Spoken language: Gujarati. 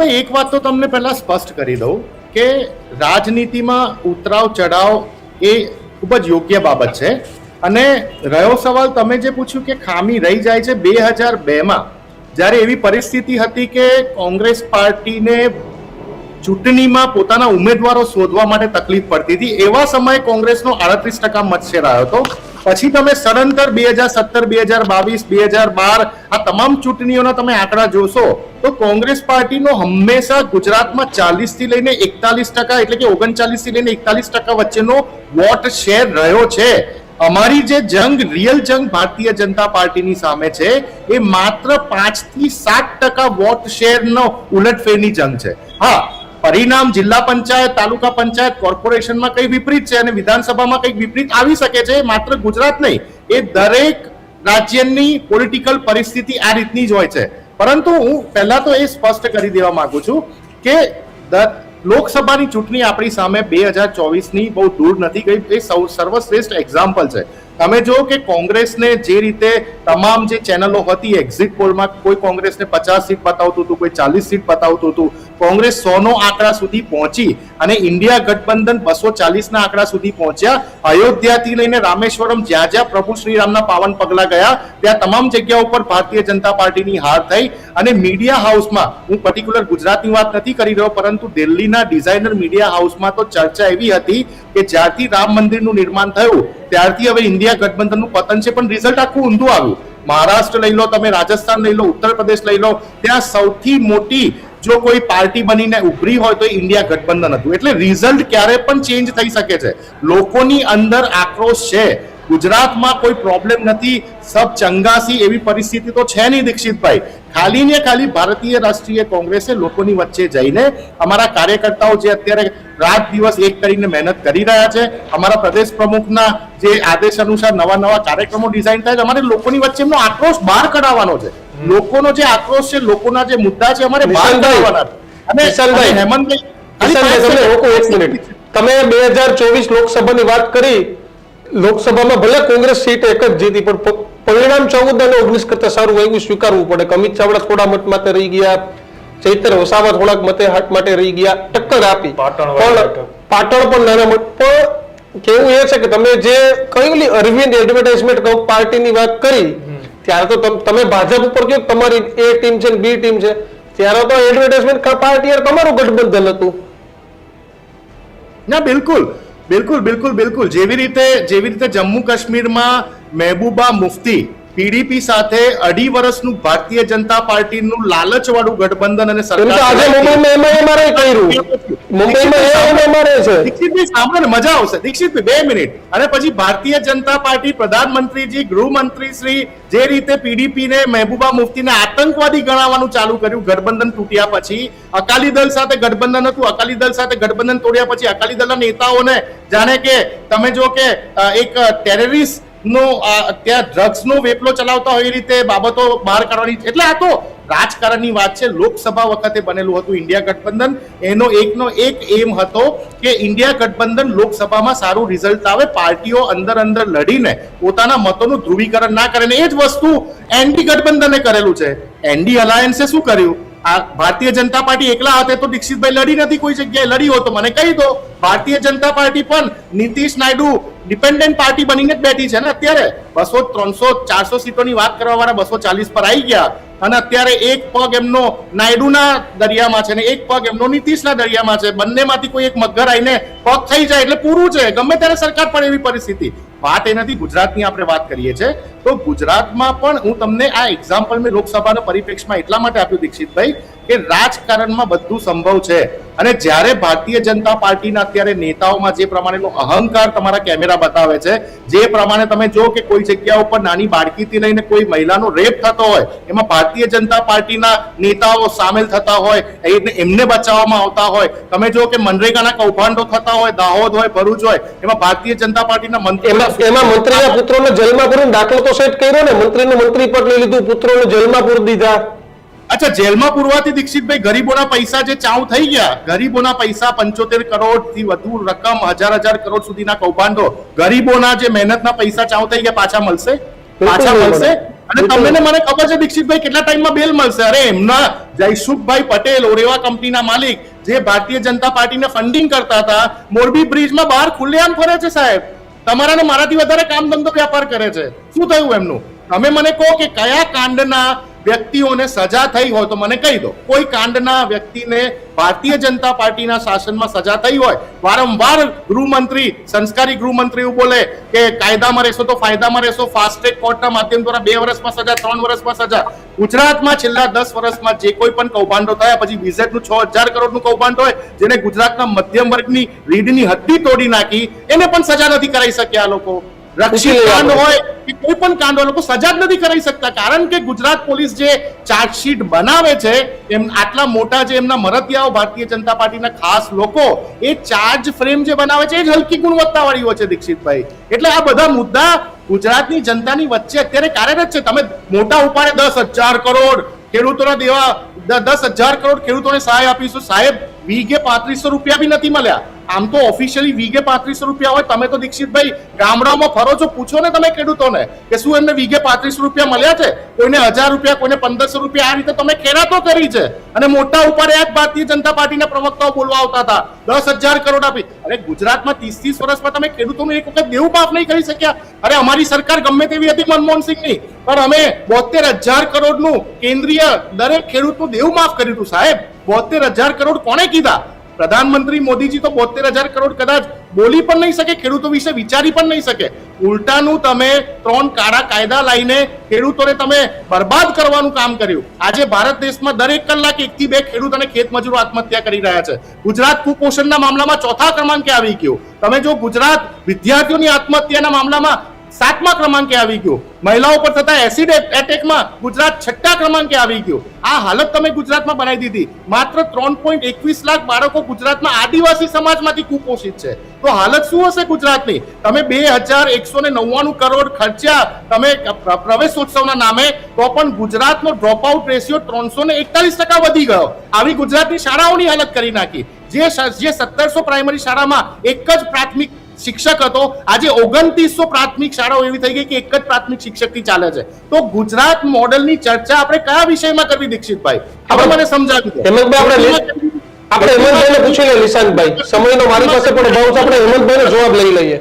એક વાત તો તમને પહેલા સ્પષ્ટ કરી દઉં કે રાજનીતિમાં ઉતરાવ ચઢાવ એ ખૂબ જ યોગ્ય બાબત છે અને રહ્યો સવાલ તમે જે પૂછ્યું કે ખામી રહી જાય છે 2002માં જ્યારે એવી પરિસ્થિતિ હતી કે કોંગ્રેસ પાર્ટીને ચૂંટણીમાં પોતાના ઉમેદવારો શોધવા માટે તકલીફ પડતી હતી એવા સમયે કોંગ્રેસનો 38% મત શેર આવ્યો હતો પછી તમે સદંતર 2017 2022 2012 આ તમામ ચૂંટણીઓના તમે આંકડા જોશો તો કોંગ્રેસ પાર્ટીનો હંમેશા ગુજરાતમાં 40 થી લઈને 41% એટલે કે 39 થી લઈને 41% વચ્ચેનો વોટ શેર રહ્યો છે અમારી જે જંગ રિયલ જંગ ભારતીય જનતા પાર્ટીની સામે છે એ માત્ર 5 થી 7% વોટ શેરનો ઉલટફેરની જંગ છે હા પરિણામ જિલ્લા પંચાયત તાલુકા પંચાયત કોર્પોરેશનમાં કઈ વિપરીત છે અને વિધાનસભામાં કઈ વિપરીત આવી શકે છે માત્ર ગુજરાત નહીં એ દરેક રાજ્યની પોલિટિકલ પરિસ્થિતિ આ રીતની જ હોય છે પરંતુ હું પહેલા તો એ સ્પષ્ટ કરી દેવા માંગુ છું કે લોકસભાની ચૂંટણી આપણી સામે 2024ની બહુ દૂર નથી ગઈ એ સર્વશ્રેષ્ઠ એક્ઝામ્પલ છે તમે જો કે કોંગ્રેસને જે રીતે તમામ જે ચેનલો હતી એક્ઝિટ પોલમાં કોઈ કોંગ્રેસને 50 સીટ બતાવતું હતું કોઈ 40 સીટ બતાવતું હતું કોંગ્રેસ 100નો આંકડા સુધી પહોંચી અને ઇન્ડિયા ગઠબંધન 240ના આંકડા સુધી પહોંચ્યા અયોધ્યાથી લઈને રામેશ્વરમ જ્યાં જ્યાં પ્રભુ શ્રીરામના પાવન પગલા ગયા ત્યાં તમામ જગ્યા ઉપર ભારતીય જનતા પાર્ટીની હાર થઈ અને મીડિયા હાઉસમાં હું પર્ટિક્યુલર ગુજરાતની વાત નથી કરી રહ્યો પરંતુ દિલ્હીના ડિઝાઇનર મીડિયા હાઉસમાં તો ચર્ચા એવી હતી કે જ્યારથી રામ મંદિરનું નિર્માણ થયું ત્યારથી હવે ઇન્ડિયા ગઠબંધનનું પતન છે પણ રિઝલ્ટ આખું ઊંધું આવ્યું મહારાષ્ટ્ર લઈ લો તમે રાજસ્થાન લઈ લો ઉત્તર પ્રદેશ લઈ લો ત્યાં સૌથી મોટી જો કોઈ પાર્ટી બનીને ઉભરી હોય તો ઇન્ડિયા ગઠબંધન હતું એટલે રિઝલ્ટ ક્યારે પણ ચેન્જ થઈ શકે છે લોકોની અંદર આક્રોશ છે ગુજરાતમાં કોઈ પ્રોબ્લેમ નથી સબ ચંગાસી એવી પરિસ્થિતિ તો છે નહીં દીક્ષિતભાઈ ખાલી ને ખાલી ભારતીય રાષ્ટ્રીય કોંગ્રેસે લોકોની વચ્ચે જઈને અમારા કાર્યકર્તાઓ જે અત્યારે રાત દિવસ એક કરીને મહેનત કરી રહ્યા છે અમારા પ્રદેશ પ્રમુખના જે આદેશ અનુસાર નવા નવા કાર્યક્રમો ડિઝાઇન થાય છે અમારે લોકોની વચ્ચે એમનો આક્રોશ બહાર કઢાવવાનો છે લોકોનો જે આક્રોશ છે લોકોના જે મુદ્દા છે અમારે બહાર કઢાવવાના છે અને હેમંતભાઈ તમે 2024 લોકસભાની વાત કરી લોકસભામાં ભલે કોંગ્રેસ સીટ એક જ જીતી પણ પરિણામ 14 અને 19 કરતા સારું એવું સ્વીકારવું પડે અમિત ચાવડા થોડા મત માટે રહી ગયા ચૈતર વસાવા થોડાક મતે હાટ માટે રહી ગયા ટક્કર આપી પાટણ પણ નાના મત પણ કેવું એ છે કે તમે જે કઈ અરવિંદ એડવર્ટાઇઝમેન્ટ પાર્ટીની વાત કરી ત્યારે તો તમે ભાજપ ઉપર કહ્યું તમારી એ ટીમ છે બી ટીમ છે ત્યારે તો એડવર્ટાઇઝમેન્ટ પાર્ટી તમારું ગઠબંધન હતું ના બિલકુલ બિલકુલ બિલકુલ બિલકુલ જેવી રીતે જમ્મુ કાશ્મીરમાં મહેબૂબા મુફ્તી પીડીપી સાથે 2.5 વર્ષનું ભારતીય જનતા પાર્ટીનું લાલચવાળું ગઠબંધન અને મજા આવશે દીક્ષિતભાઈ 2 મિનિટ અને પછી ભારતીય જનતા પાર્ટી પ્રધાનમંત્રીજી ગૃહમંત્રી શ્રી જે રીતે પીડીપીને મહેબૂબા મુફ્તીને આતંકવાદી ગણાવવાનું ચાલુ કર્યું ગઠબંધન તૂટ્યા પછી અકાલી દળ સાથે ગઠબંધન હતું અકાલી દળ સાથે ગઠબંધન તોડ્યા પછી અકાલી દળના નેતાઓને જાણે કે તમે જો કે એક ટેરરિસ્ટ નો ત્યાં ડ્રગ્સ નો વેપલો ચલાવતા હોય એ રીતે બાબતો બહાર કાઢવાની એટલે આ તો રાજકારણની વાત છે લોકસભા વખતે બનેલું હતું ઇન્ડિયા ગઠબંધન એનો એકનો એક એમ હતો કે ઇન્ડિયા ગઠબંધન લોકસભામાં સારું રિઝલ્ટ આવે પાર્ટીઓ અંદર લડીને પોતાના મતોનું ધ્રુવીકરણ ના કરે ને એ જ વસ્તુ એનડી ગઠબંધને કરેલું છે એનડી અલાયન્સે શું કર્યું આ ભારતીય જનતા પાર્ટી એકલા હતા તો દીક્ષિતભાઈ લડી નથી કોઈ જગ્યાએ લડી હોય તો મને કહી દો ભારતીય જનતા પાર્ટી પણ નીતિશ નાયડુ ડિપેન્ડન્ટ પાર્ટી બનીને જ બેઠી છે ને અત્યારે 200 300 400 સીટોની વાત કરવા વાળા 240 પર આવી ગયા અને અત્યારે એક પગ એમનો નાયડુના દરિયામાં છે ને એક પગ એમનો નીતિશના દરિયામાં છે બંનેમાંથી કોઈ એક મગર આવીને પગ થઈ જાય એટલે પૂરું છે ગમે ત્યારે સરકાર પણ એવી પરિસ્થિતિ વાત એ નથી ગુજરાતની આપણે વાત કરીએ છીએ તો ગુજરાતમાં પણ હું તમને આ એક્ઝામ્પલ મેં લોકસભાના પરિપ્રેક્ષમાં એટલા માટે આપ્યું દીક્ષિતભાઈ કે રાજકારણમાં બધું સંભવ છે અને જ્યારે ભારતીય જનતા પાર્ટીના અત્યારે નેતાઓમાં જે પ્રમાણેનો અહંકાર તમારા કેમેરા બતાવે છે જે પ્રમાણે તમે જો કે કોઈ જગ્યા ઉપર નાની બાળકીથી લઈને કોઈ મહિલાનો રેપ થતો હોય એમાં ભારતીય જનતા પાર્ટીના નેતાઓ સામેલ થતા હોય એમને બચાવવામાં આવતા હોય તમે જો કે મનરેગાના કૌભાંડો થતા હોય દાહોદ હોય ભરૂચ હોય એમાં ભારતીય જનતા પાર્ટીના એમાં મંત્રીના પુત્રોને જેલમાં પૂરીને દાખલો તો સેટ કર્યો ને મંત્રીનું મંત્રી પદ લઈ લીધું પુત્રોને જેલમાં પૂરી દીધા અચ્છા જેલમાં પૂરવાથી દીક્ષિતભાઈ ગરીબોના પૈસા જે ચાઉ થઈ ગયા ગરીબોના પૈસા 75 કરોડ થી વધુ રકમ 1000 કરોડ સુધીના કૌભાંડો ગરીબોના જે મહેનતના પૈસા ચાઉ થઈ ગયા પાછા મળશે અને તમને ને મને ખબર છે દીક્ષિતભાઈ કેટલા ટાઈમમાં બેલ મળશે. અરે એમના જયસુખભાઈ પટેલ ઓરેવા કંપનીના માલિક જે ભારતીય જનતા પાર્ટીને ફંડિંગ કરતા હતા, મોરબી બ્રિજમાં બહાર ખુલ્લેઆમ ફરે છે સાહેબ. તમારા ને મારાથી વધારે કામ ધંધો વ્યાપાર કરે છે. શું થયું એમનું? તમે મને કહો કે કયા કાંડના વ્યક્તિઓને સજા થઈ હોય તો મને કહી દો. કોઈ કાંડના વ્યક્તિને ભારતીય જનતા પાર્ટીના શાસનમાં સજા થઈ હોય, વારંવાર ગૃહમંત્રી, સંસ્કારી ગૃહમંત્રી એવું બોલે કે કાયદામાં રહેશો તો ફાયદામાં રહેશો, ફાસ્ટ ટ્રેક કોર્ટના માધ્યમ દ્વારા 2 વર્ષમાં સજા, 3 વર્ષમાં સજા. ગુજરાતમાં છેલ્લા 10 વર્ષમાં જે કોઈ પણ કૌભાંડો થયા, પછી વિઝેટનું 6000 કરોડનું કૌભાંડ હોય જેને ગુજરાતના મધ્યમ વર્ગની રીઢની હડ્ડી તોડી નાખી, એને પણ સજા નથી કરાઈ શક્યા આ લોકો. રક્ષિત કાંડ હોય કે કોઈ પણ કાંડ હોય, લોકો સજા જ નથી કરી શકતા. કારણ કે ગુજરાત પોલીસ જે ચાર્જશીટ બનાવે છે, એમ આટલા મોટા જે એમના મરતિયાઓ ભારતીય જનતા પાર્ટીના ખાસ લોકો, એ ચાર્જ ફ્રેમ જે બનાવે છે એ જ હલકી ગુણવત્તા વાળી હોય છે દીક્ષિતભાઈ. એટલે આ બધા મુદ્દા ગુજરાતની જનતાની વચ્ચે અત્યારે કાર્યરત છે. તમે મોટા ઉપાડે 10,000 કરોડ ખેડૂતોના દેવા, 10,000 કરોડ ખેડૂતોને સહાય આપીશું. સાહેબ, વીઘે 3500 રૂપિયા બી નથી મળ્યા. આમ તો ઓફિશિયલી વીઘે 3500 રૂપિયા હોય. તમે તો દીક્ષિતભાઈ ગામડાઓમાં ફરો છો, પૂછો ને તમે ખેડૂતોને કે શું એમને વીઘે 3500 રૂપિયા મળ્યા છે? કોઈને 1000 રૂપિયા, કોઈને 1500 રૂપિયા. આ રીતે તમે ખેરાતો કરી છે. અને મોટા ઉપાડે આ ભારતીય જનતા પાર્ટીના પ્રવક્તાઓ બોલવા આવતા હતા 10,000 કરોડ આપી. અરે ગુજરાતમાં 30 વર્ષમાં તમે ખેડૂતોનું એક વખત દેવું માફ નહીં કરી શક્યા? અરે અમારી સરકાર ગમે તેવી હતી મનમોહનસિંહની, પણ અમે 72,000 કરોડનું કેન્દ્રીય દરેક ખેડૂતનું દેવું માફ કર્યું હતું સાહેબ. 72,000 કરોડ કોણે કીધા? પ્રધાનમંત્રી મોદીજી તો 72,000 કરોડ કદાચ બોલી પણ નહીં શકે, ખેડૂતો વિશે વિચારી પણ નહીં શકે. ઉલટાનું તમે 3 કાળા કાયદા લાવીને ખેડૂતોને તમે બરબાદ કરવાનું કામ કર્યું. આજે ભારત દેશમાં દરેક કલાકે 1 થી 2 ખેડૂત અને ખેત મજૂરો આત્મહત્યા કરી રહ્યા છે. ગુજરાત કુપોષણના મામલામાં 4થા ક્રમાંકે આવી ગયું. તમે જો ગુજરાત વિદ્યાર્થીઓની આત્મહત્યાના મામલામાં 7મા ક્રમાંકે આવી ગયું. મહિલાઓ પર થતા એસિડ એટેકમાં ગુજરાત 6થા ક્રમાંકે આવી ગયું. આ હાલત તમે ગુજરાતમાં બનાવી દીધી. માત્ર 3.21 લાખ બાળકો ગુજરાતમાં આદિવાસી સમાજમાંથી કુપોષિત છે. તો હાલત શું હશે ગુજરાતની? તમે 2,199 કરોડ ખર્ચ્યા તમે પ્રવેશોત્સવના નામે, તો પણ ગુજરાતનો ડ્રોપ આઉટ રેશિયો 341% વધી ગયો. આવી ગુજરાતની શાળાઓની હાલત કરી નાખી. જે 1700 પ્રાઇમરી શાળામાં એક જ પ્રાથમિક શિક્ષક હતો, આજે 2900 પ્રાથમિક શાળાઓ એવી થઈ ગઈ કે એક જ પ્રાથમિક શિક્ષકથી ચાલે છે. તો ગુજરાત મોડેલની ચર્ચા આપણે કયા વિષયમાં કરવી દીક્ષિતભાઈ? આપણે મને સમજાવી દો. આપણે હેમંતભાઈને પૂછી લઈએ. નિશાંતભાઈ, સમયનો મારી પાસે પણ અભાવ છે, આપણે હેમંતભાઈનો જવાબ લઈ લઈએ.